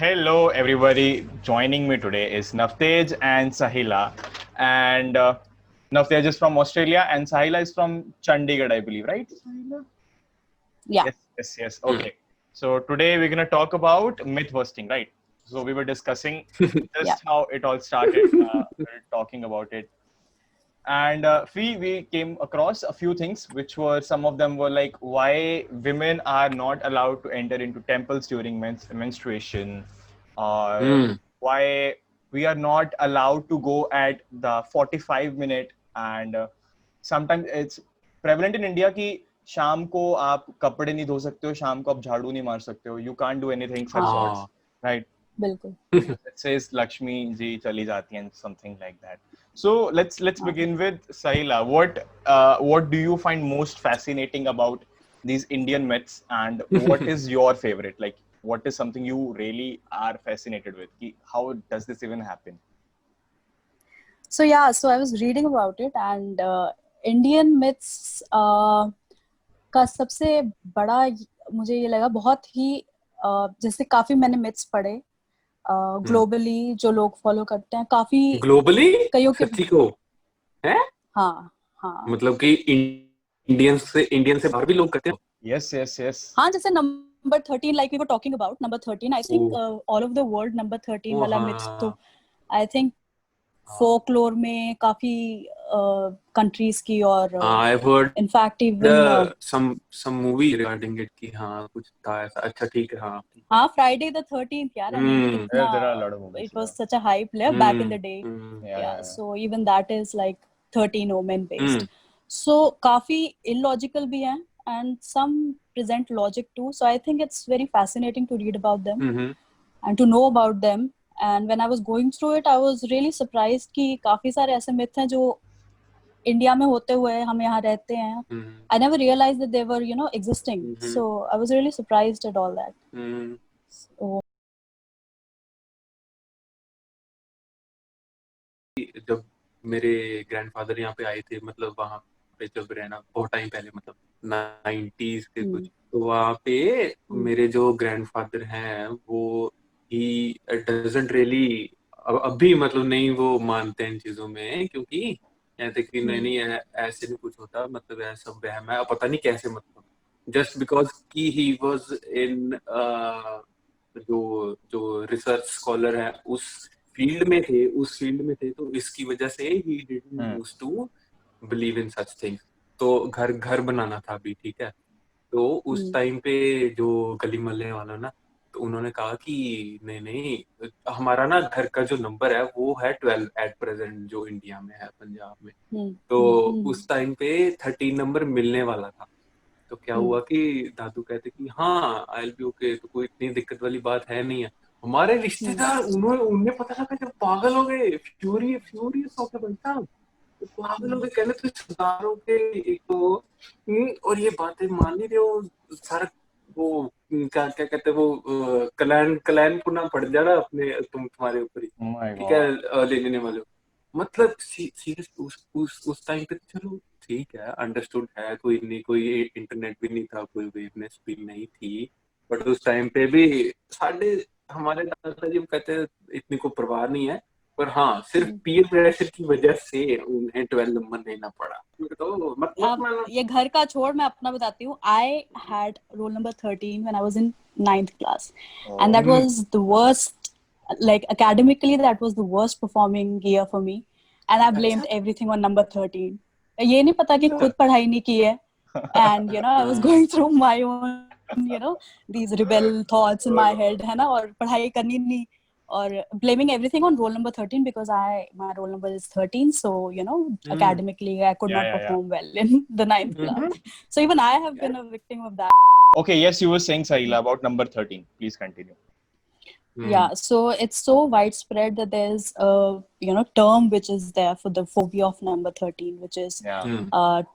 Hello, everybody. Joining me today is Navtej and Sahila. And Navtej is from Australia and Sahila is from Chandigarh, I believe, right? Sahila? Yeah. Yes. Okay. So today we're going to talk about myth busting, right? So we were discussing Yeah. just how it all started, we were talking about it. And we came across a few things, which were some of them were like why women are not allowed to enter into temples during menstruation, or why we are not allowed to go at the 45-minute. And sometimes it's prevalent in India कि शाम को आप कपड़े नहीं धो सकते हो, शाम को आप झाड़ू नहीं मार सकते हो, you can't do anything such sorts, right? बिल्कुल. It says Lakshmi ji chali jati and something like that. So let's begin with Sahila. What do you find most fascinating about these Indian myths, and what is your favorite? Like, what is something you really are fascinated with? How does this even happen? So I was reading about it, and Indian myths का सबसे बड़ा मुझे ये लगा बहुत ही जैसे काफी मैंने myths पढ़े ग्लोबली जो लोग फॉलो करते हैं काफी ग्लोबली कईयों के सच्ची को है हाँ मतलब कि इंडियन से बाहर भी लोग करते हैं. Yes. हाँ जैसे number 13 like we were talking about number 13 I think all of the world number 13 वाला myth तो I think folklore में काफी countries की और I've heard in fact even some movie regarding it कि हाँ कुछ था ऐसा. अच्छा ठीक है हाँ Friday the 13th यार I mean कितना There are a lot of movies. it was such a hype back in the day. Yeah. So even that is like 13 omen based. So काफी illogical भी हैं and some present logic too. So I think it's very fascinating to read about them and to know about them. And when I was going through it, I was really surprised कि काफी सारे ऐसे myth हैं जो India में होते हुए हम यहाँ रहते हैं. I never realized that they were existing. So I was really surprised at all that. So, जब मेरे ग्रैंडफादर यहाँ पे आए थे मतलब वहाँ पे जब रहना बहुत टाइम पहले मतलब 90s के कुछ तो वहाँ पे मेरे जो ग्रैंडफादर हैं वो ही डजंट रियली अभी मतलब नहीं वो मानते हैं इन चीजों में क्योंकि कहते कि नहीं ऐसे नहीं कुछ होता मतलब ऐसा वहम है पता नहीं कैसे मतलब जस्ट बिकॉज कि ही वाज इन जो रिसर्च स्कॉलर है उस फील्ड में थे तो इसकी वजह से ही didn't used to believe in such things. तो घर बनाना था अभी ठीक है तो उस टाइम पे जो गली मोहल्ले वाला ना तो उन्होंने कहा कि नहीं हमारा ना घर का जो नंबर है वो है 12 एट प्रेजेंट जो इंडिया में है पंजाब में तो उस टाइम पे 13 नंबर मिलने वाला था. तो क्या हुआ कि दादू कहते कि हाँ आई विल बी ओके तो कोई इतनी दिक्कत वाली बात है नहीं है. हमारे रिश्तेदार उन्हें पता लगा जब पागल हो गए फ्यूरियस होके बनता तो पागल हो गए कहने तो सरदारों के एक तो और ये बातें मान नहीं रहे हो सारा वो क्या कहते हैं वो कलैन पुनः पड़ जा रहा अपने तुम्हारे ऊपर ही ठीक है ले लेने वाले हो मतलब सीरियस उस टाइम पे चलो ठीक है अंडरस्टूड है कोई इंटरनेट भी नहीं था कोई वेवनेस भी नहीं थी बट उस टाइम पे भी साढ़े हमारे दादाजी कहते हैं इतनी को परवाह नहीं है पर हाँ सिर्फ पीयर प्रेशर की वजह से उन्हें 12 नंबर लेना पड़ा. तो अब ये घर का छोड़ मैं अपना बताती हूँ. I had roll number 13 when I was in 9th class and that was the worst, like academically that was the worst performing year for me and I blamed everything on number 13. ये नहीं पता कि खुद पढ़ाई नहीं की है and I was going through my own these rebel thoughts in my head है ना और पढ़ाई करनी नहीं or blaming everything on roll number 13 because my roll number is 13 so academically I could not perform well in the 9th class. So even I have been a victim of that. Okay, yes, you were saying Sahila about number 13. Please continue. Yeah, so it's so widespread that there's a term which is there for the phobia of number 13 which is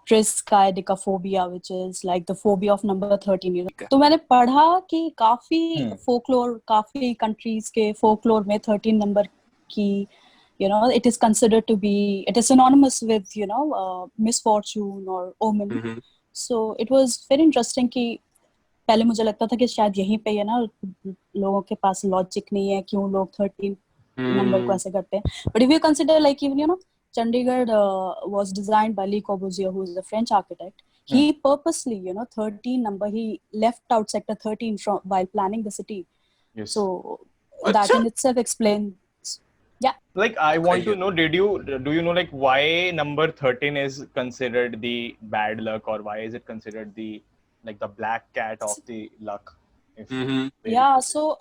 triskaidekaphobia which is like the phobia of number 13 तो मैंने पढ़ा कि काफी folklore काफी countries के folklore में 13 number की it is considered to be it is synonymous with misfortune or omen. So it was very interesting कि पहले मुझे लगता था कि शायद यहीं पे है ना, लोगों के पास लॉजिक नहीं है, क्यों लोग 13 नंबर को ऐसे करते हैं. But if you consider like even Chandigarh was designed by Le Corbusier, who is a French architect. He purposely, 13 number, he left out sector 13 from while planning the city. Yes. So that in itself explains. Yeah. Like, I want to know, do you know like why number 13 is considered the bad luck, or why is it considered the like the black cat of the luck? Yeah, so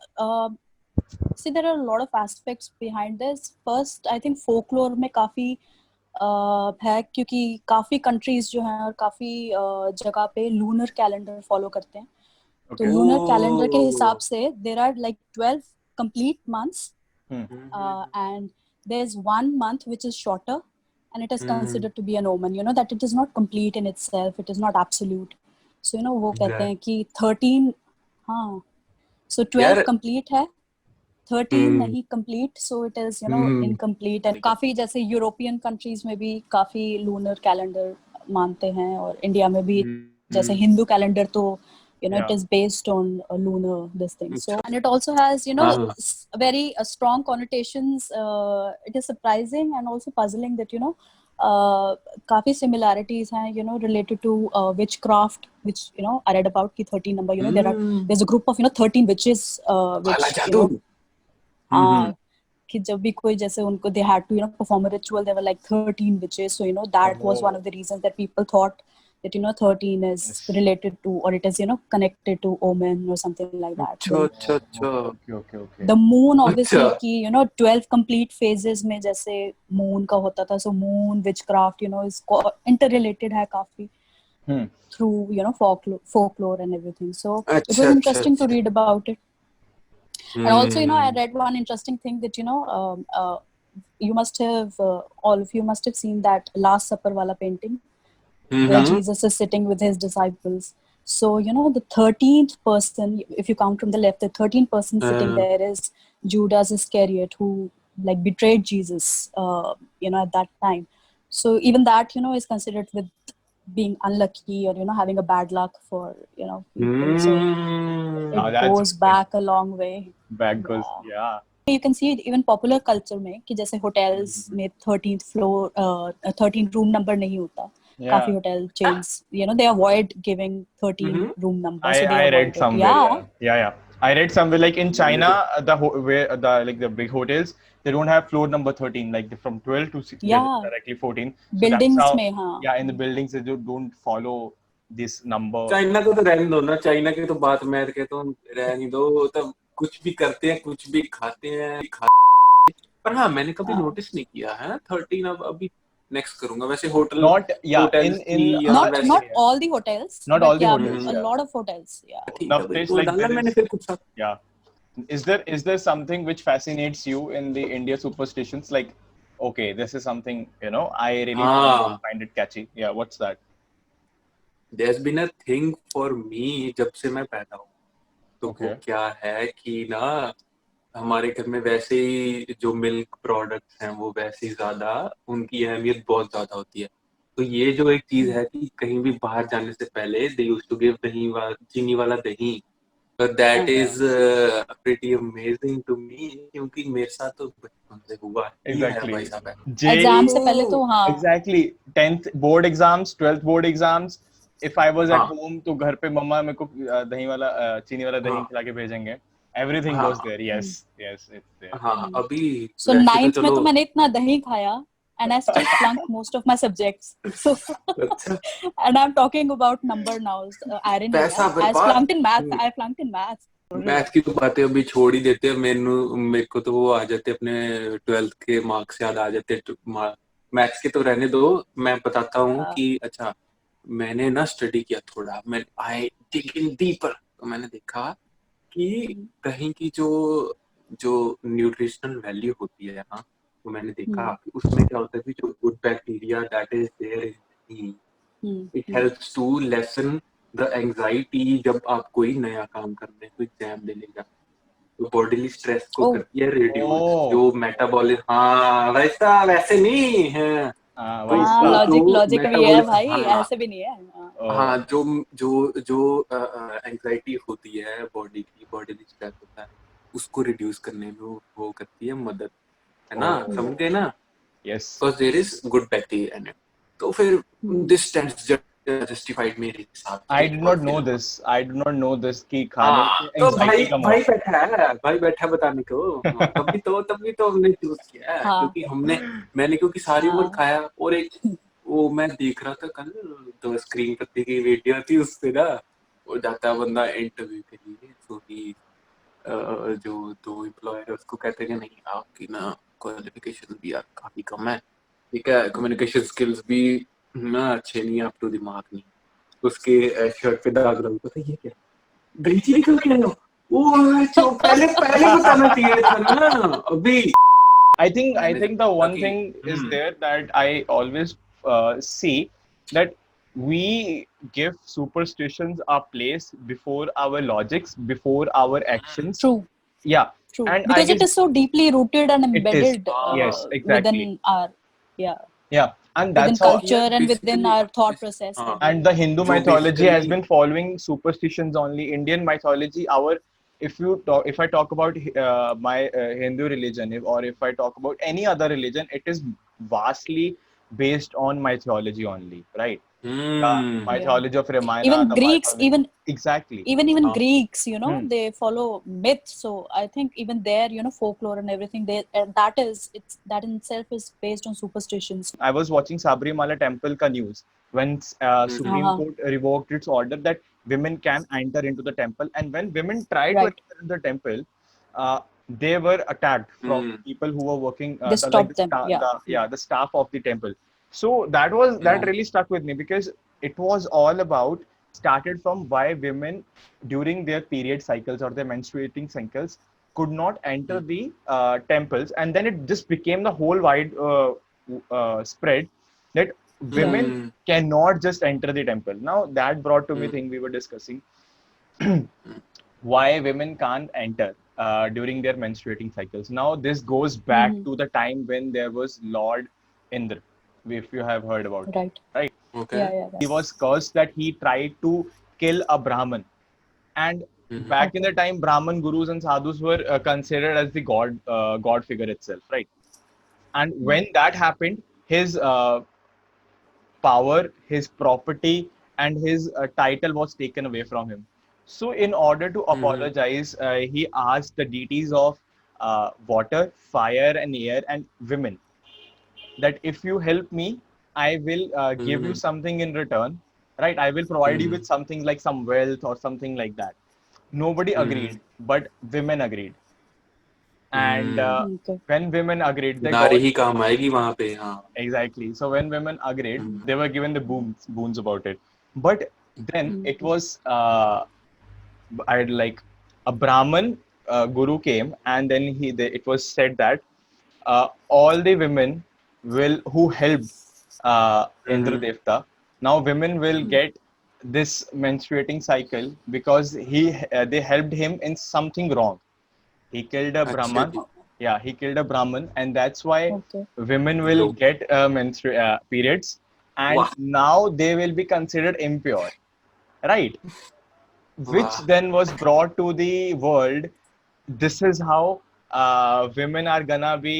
see, there are a lot of aspects behind this. First, I think folklore में काफी है, क्योंकि काफी countries जो हैं और काफी जगह पे लूनर कैलेंडर फॉलो करते हैं. तो लूनर कैलेंडर के हिसाब से there are like 12 complete months, and there's one month which is shorter, and it is considered to be an omen, that it is not complete in itself, it is not absolute. So वो कहते हैं कि 13, हाँ, so 12 complete है, 13 नहीं complete, so it is incomplete. And काफी जैसे European countries में भी काफी लूनर कैलेंडर मानते हैं, और इंडिया में भी जैसे हिंदू कैलेंडर तो it is based on a lunar this thing. So, and it also has very strong connotations. It is surprising and also puzzling that काफी similarities हैं related to witchcraft, which I read about ki 13 number, there's a group of 13 witches which कि जब भी कोई जैसे उनको they had to perform a ritual, there were like 13 witches, so that was one of the reasons that people thought that 13 is related to, or it is connected to omen or something like that. Okay. The moon obviously कि 12 complete phases में जैसे moon का होता था, so moon witchcraft is interrelated है काफी through folklore and everything. So it was interesting to read about it. And also I read one interesting thing that you must have all of you must have seen that Last Supper wala painting where Jesus is sitting with his disciples. So the 13th person, if you count from the left, the 13th person sitting there is Judas Iscariot, who like betrayed Jesus at that time. So even that is considered with being unlucky, or having a bad luck for people. So it goes back a long way. Yeah. You can see it even popular culture में कि जैसे hotels में 13th floor 13 room number नहीं होता. काफी hotel chains they avoid giving 13 room number. So I read somewhere. Yeah. I read somewhere like in China, the big hotels, they don't have floor number 13, like from 12 to 16, directly 14. So buildings में हाँ. Yeah, in the buildings they don't follow this number. China को तो रहने दो ना, China की तो बात मैं के तो रहने दो, तब कुछ भी करते हैं, कुछ भी खाते हैं, पर हाँ मैंने कभी नोटिस नहीं किया है 13. अब अभी नेक्स्ट करूंगा वैसे hotel not all the hotels, not all the hotels, a lot of hotels. मैंने फिर कुछ is there something which fascinates you in the India superstitions, like okay, this is something I really find it catchy? Yeah, what's that? There's been a thing for me जब से मैं पैदा हूँ, तो वो क्या है कि ना हमारे घर में वैसे ही जो मिल्क प्रोडक्ट्स हैं वो वैसे ही ज्यादा उनकी अहमियत बहुत ज्यादा होती है. तो ये जो एक चीज है कि कहीं भी बाहर जाने से पहले they used to give चीनी वाला दही. But that is pretty amazing to me, क्योंकि मेरे साथ तो बचपन से हुआ exactly. एग्जाम से पहले तो हाँ exactly 10th board exams, 12th board exams, if I was at home तो घर पे मम्मा मेरे को दही वाला चीनी वाला दही खिला के भेजेंगे. Everything goes there. Yes, it's there. हाँ अभी so 9th में तो मैंने इतना दही खाया and I still flunked most of my subjects. So and I'm talking about number now. Irony. I flunked in math. Math की तो बातें अभी छोड़ ही देते हैं. मेरे को तो वो आ जाते अपने 12th के मार्क्स याद आ जाते. मैथ्स के तो रहने दो, मैं बताता हूँ कि अच्छा मैंने ना स्टडी किया थोड़ा, मैं आई डिग इन डीपर, तो मैंने देखा कि दही की जो न्यूट्रिशनल वैल्यू होती है ना, तो मैंने देखा कि उसमें क्या होता है कि जो good bacteria that is there in it helps to lessen the anxiety. जब आप कोई नया काम कर रहे हैं, कोई एग्जाम देने जा, तो बॉडीली स्ट्रेस को करती है रिड्यूस. जो मेटाबॉलिज्म, हाँ वैसा वैसे नहीं है, why is हाँ, that? लॉजिक भी है मेटाबॉलिक भाई, हाँ ऐसे भी नहीं है। हाँ जो एंजाइटी होती है बॉडी की बॉडी स्ट्रेस होता है उसको रिड्यूस करने में वो करती है मदद है ना Oh, समझ गए ना yes. Because there is good bacteria in it तो फिर दिस स्टैंड्स जस्टिफाइड मेरे हिसाब I से did और not know फिर this. I did not know this कि खाने हाँ से तो anxiety कम भाई होता बैठा है बताने को हाँ, तभी तो हमने चूज किया है हाँ। क्योंकि मैंने क्योंकि सारी उम्र हाँ। खाया और एक वो मैं देख रहा था कल तो स्क्रीन पर की वीडियो थी उस पे ना वो जाता है बंदा इंटरव्यू के लिए तो कि जो दो एम्प्लॉयर है उसको कहते हैं कि नहीं आपकी ना क्वालिफिकेशन भी यार काफी कम है ठीक है कम्युनिकेशन स्किल्स भी ना अच्छे नहीं है अप टू द मार्क नहीं उसके शर्ट पे दाग लगा होता है ये क्या दही चीनी क्यों कह रहे हो वो जो पहले बताना चाहिए था ना अभी I think मैंने जब the बोला one कि thing is there that I always see that we give superstitions a place before our logics, before our actions. True. Yeah, True. and I Because it guess is so deeply rooted and it is. embedded Yes, exactly. within our Yeah, and within that's how. culture and within basically our thought process. हाँ And the Hindu जो mythology has basically been following superstitions only. Indian mythology, if I talk about my Hindu religion, or if I talk about any other religion, it is vastly based on mythology only, right? The hmm mythology of Ramayana, Even the Greeks, mythology. Exactly. even हाँ Greeks, Hmm. they follow myths. So I think even their, folklore and everything, that in itself is based on superstitions. I was watching Sabrimala temple ka news when Supreme Uh-huh. Court revoked its order that women can enter into the temple, and when women tried to Right. enter the temple, uh, they were attacked from hmm people who were working They stopped them. Yeah. the staff of the temple. So that really stuck with me because it was all about started from why women during their period cycles or their menstruating cycles could not enter the temples, and then it just became the whole wide spread that women hmm cannot just enter the temple. Now that brought to me hmm thing we were discussing why women can't enter during their menstruating cycles. Now this goes back Mhm. to the time when there was Lord Indra, if you have heard about it, Right. right? Okay Yeah. He was cursed that he tried to kill a Brahmin, and back in Okay. the time, Brahmin gurus and sadhus were considered as the god figure itself, right? And when that happened, his power, his property, and his title was taken away from him. So, in order to apologize, he asked the deities of water, fire, and air, and women that if you help me, I will give you something in return, right? I will provide you with something like some wealth or something like that. Nobody agreed, but women agreed. And Okay. when women agreed, they नारी got ही काम आएगी वहां पे हाँ exactly. So when women agreed, they were given the boons about it. But then it was I like a Brahmin guru came, and then it was said that all the women will who helped Indra Devta, now women will get this menstruating cycle because they helped him in something wrong. He killed a अच्छा Brahman. जी Yeah, he killed a Brahman, and that's why Okay. women will low get periods, and वाह now they will be considered impure, right? Which वाह then was brought to the world. This is how women are gonna be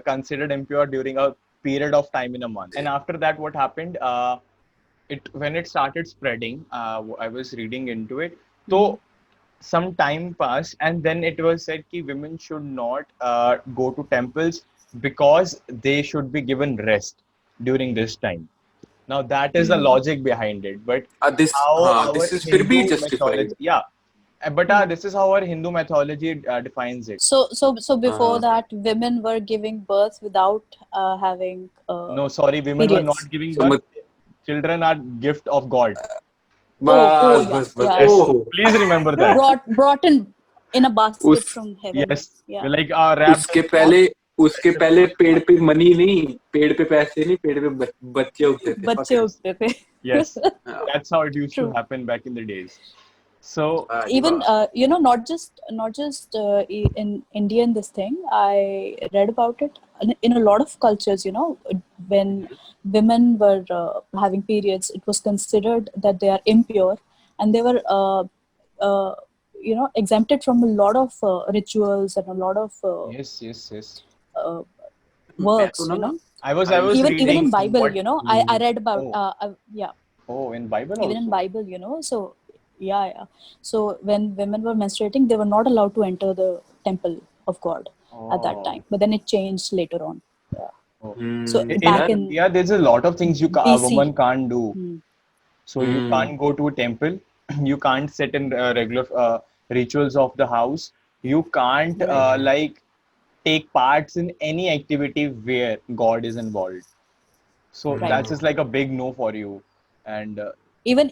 considered impure during a period of time in a month. And after that, what happened? It when it started spreading, I was reading into it. So some time passed, and then it was said that women should not go to temples because they should be given rest during this time. Now that is the logic behind it, but this how हाँ our this is फिर भी Hindu justified mythology, yeah, but this is how our Hindu mythology defines it. So before हाँ that, women were giving birth without having No, sorry, women were not periods. giving तो birth. मत Children are gift of God. Oh बस yeah, बस बस yeah, Yes, yeah. Oh please remember that. Brought in a basket उस from heaven. Yes, Yeah. like wrapped उसके in cloth. पहले उसके पहले पेड़ पे मनी नहीं पेड़ पे पैसे नहीं पेड़ पे बच्चे उगते थे बच्चे fuckers उगते थे. Yes, हाँ that's how it used to True. happen back in the days. So Even not just in Indian this thing. I read about it in a lot of cultures. When women were having periods, it was considered that they are impure, and they were exempted from a lot of rituals and a lot of yes, yes, yes. uh, मैं तो works. ना I was Even reading in Bible, what. I read about Oh, yeah. oh, in Bible Even in also. Bible, so yeah. So when women were menstruating, they were not allowed to enter the temple of God at that Oh, time. But then it changed later on. Yeah. oh. So In back in India, there's a lot of things a BC. woman can't do. Hmm. So you can't go to a temple. You can't sit in regular rituals of the house. You can't Right. like take parts in any activity where God is involved. So Right. that's just like a big no for you. And Even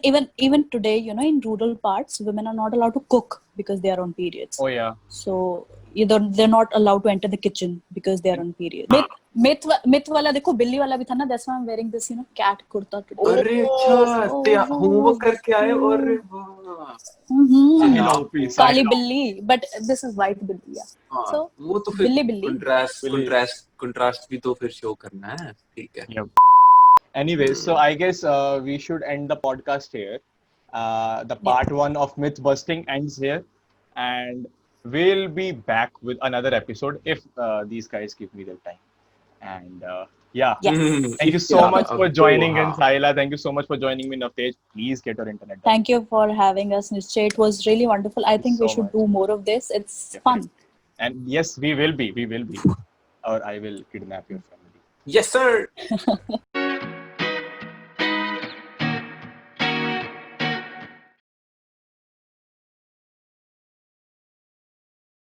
today, in rural parts, women are not allowed to cook because they are on periods. oh yeah, So they're not allowed to enter the kitchen because they are on periods. Myth wala dekho, billi wala bhi tha na. That's why I'm wearing this, cat kurta today. अरे अच्छा ते homework करके आए अरे वाह Mm-hmm. क्या now please sign Kali off. billi, but this is white billi. Yeah. हाँ So वो तो फिर billi. कंट्रास्ट भी तो फिर शो करना है ठीक है Yep. Anyway, so I guess we should end the podcast here. The Yep. part one of myth busting ends here, and we'll be back with another episode if these guys give me their time. And yeah, Yes. thank you so क्या much अब for तो joining in, हाँ Saila. Thank you so much for joining me, Navtej. Please get your internet down. Thank you for having us, Nischay. It was really wonderful. I Thank you think we so should much. do more of this. It's Definitely. fun. And yes, we will be. We will be. Or I will kidnap your family. yes sir